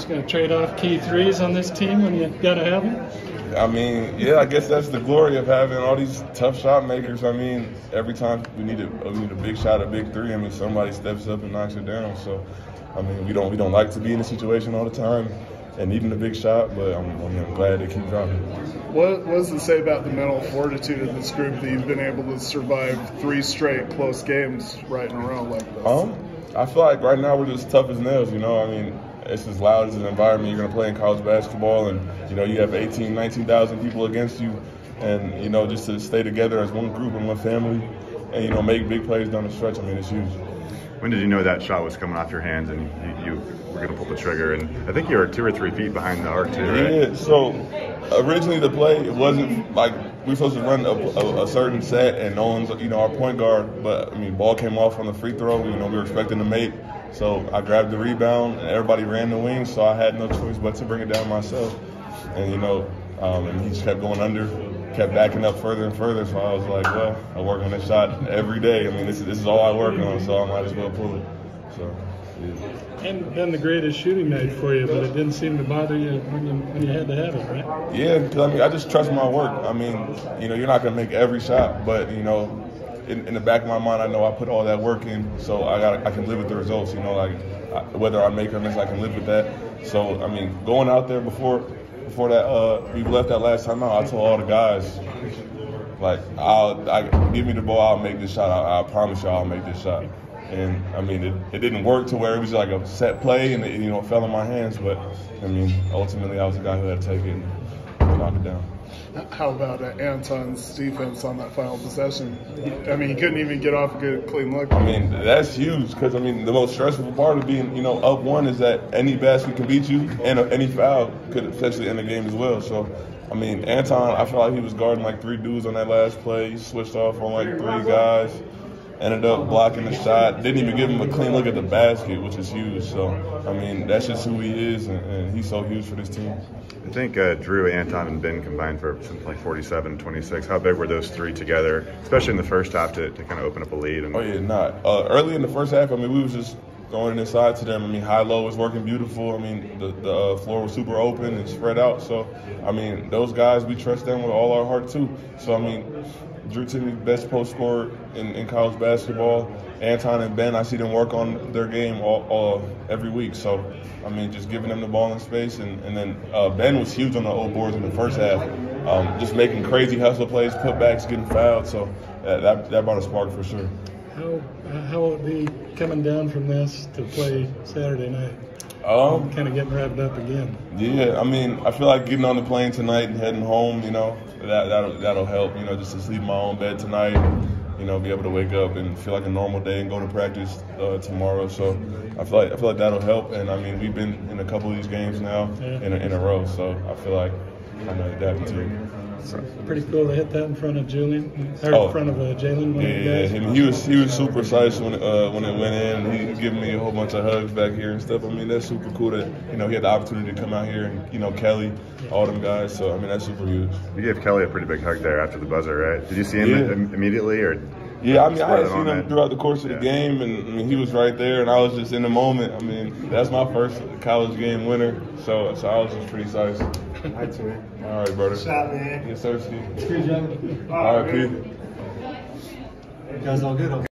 Just going to trade off key threes on this team when you got to have them? I mean, yeah, I guess that's the glory of having all these tough shot makers. I mean, every time we need a big shot, a big three, I mean, somebody steps up and knocks it down. So, I mean, we don't like to be in a situation all the time and needing a big shot, but I'm glad they keep dropping. What does it say about the mental fortitude of this group that you've been able to survive 3 straight close games right in a row like this? I feel like right now we're just tough as nails, you know. I mean, it's as loud as an environment you're going to play in college basketball, and, you know, you have 18,000, 19,000 people against you, and, you know, just to stay together as one group and one family and, you know, make big plays down the stretch, I mean, it's huge. When did you know that shot was coming off your hands and you were going to pull the trigger? And I think you were 2 or 3 feet behind the arc too, right? Yeah, so originally the play, it wasn't like we were supposed to run a certain set and no one's, you know, our point guard, but, I mean, ball came off on the free throw. You know, we were expecting to make. So I grabbed the rebound, and everybody ran the wing, so I had no choice but to bring it down myself. And, you know, and he just kept going under, kept backing up further and further. So I was like, well, I work on this shot every day. I mean, this is all I work on, so I might as well pull it. So, yeah. And been the greatest shooting night for you, but it didn't seem to bother you when you had to have it, right? Yeah, because, I mean, I just trust my work. I mean, you know, you're not going to make every shot, but, you know, in the back of my mind, I know I put all that work in, so I can live with the results. You know, like whether I make or miss, I can live with that. So I mean, going out there before that we left that last time out, I told all the guys, like, give me the ball, I'll make this shot. I promise you, I'll make this shot. And I mean, it didn't work to where it was like a set play and it, you know, fell in my hands. But I mean, ultimately, I was the guy who had to take it and knock it down. How about Anton's defense on that final possession? I mean, he couldn't even get off a good, clean look. I mean, that's huge because, I mean, the most stressful part of being, you know, up one is that any basket can beat you and any foul could potentially end the game as well. So, I mean, Anton, I feel like he was guarding like 3 dudes on that last play. He switched off on like 3 guys, ended up blocking the shot, didn't even give him a clean look at the basket, which is huge. So, I mean, that's just who he is, and he's so huge for this team. I think Drew, Anton, and Ben combined for something like 47, 26. How big were those 3 together, especially in the first half, to kind of open up a lead? Oh, yeah, not. Early in the first half, I mean, we was just going inside to them. I mean, high-low was working beautiful. I mean, the floor was super open and spread out. So, I mean, those guys, we trust them with all our heart, too. So, I mean, Drew Timme, best post scorer in college basketball. Anton and Ben, I see them work on their game every week. So, I mean, just giving them the ball in space. And then Ben was huge on the old boards in the first half, just making crazy hustle plays, putbacks, getting fouled. So that brought a spark for sure. How will it be coming down from this to play Saturday night? Kind of getting wrapped up again. Yeah, I mean, I feel like getting on the plane tonight and heading home, you know, that'll help, you know, just to sleep in my own bed tonight, you know, be able to wake up and feel like a normal day and go to practice tomorrow. So I feel like that'll help. And I mean, we've been in a couple of these games now in a row, so I feel like I know that too. So, pretty cool to hit that in front of Julian, or in front of Jalen. Yeah, he was super excited when it went in. He giving me a whole bunch of hugs back here and stuff. I mean, that's super cool that, you know, he had the opportunity to come out here and, you know, Kelly, all them guys. So I mean, that's super huge. You gave Kelly a pretty big hug there after the buzzer, right? Did you see him immediately, or? Yeah, I mean, I had seen him throughout the course of the game, and I mean, he was right there, and I was just in the moment. I mean, that's my first college game winner, so I was just pretty excited. All right, sir. All right, brother. Good shot, man. Yes, sir, Steve. Good job. All right, Pete. You guys all good? Okay.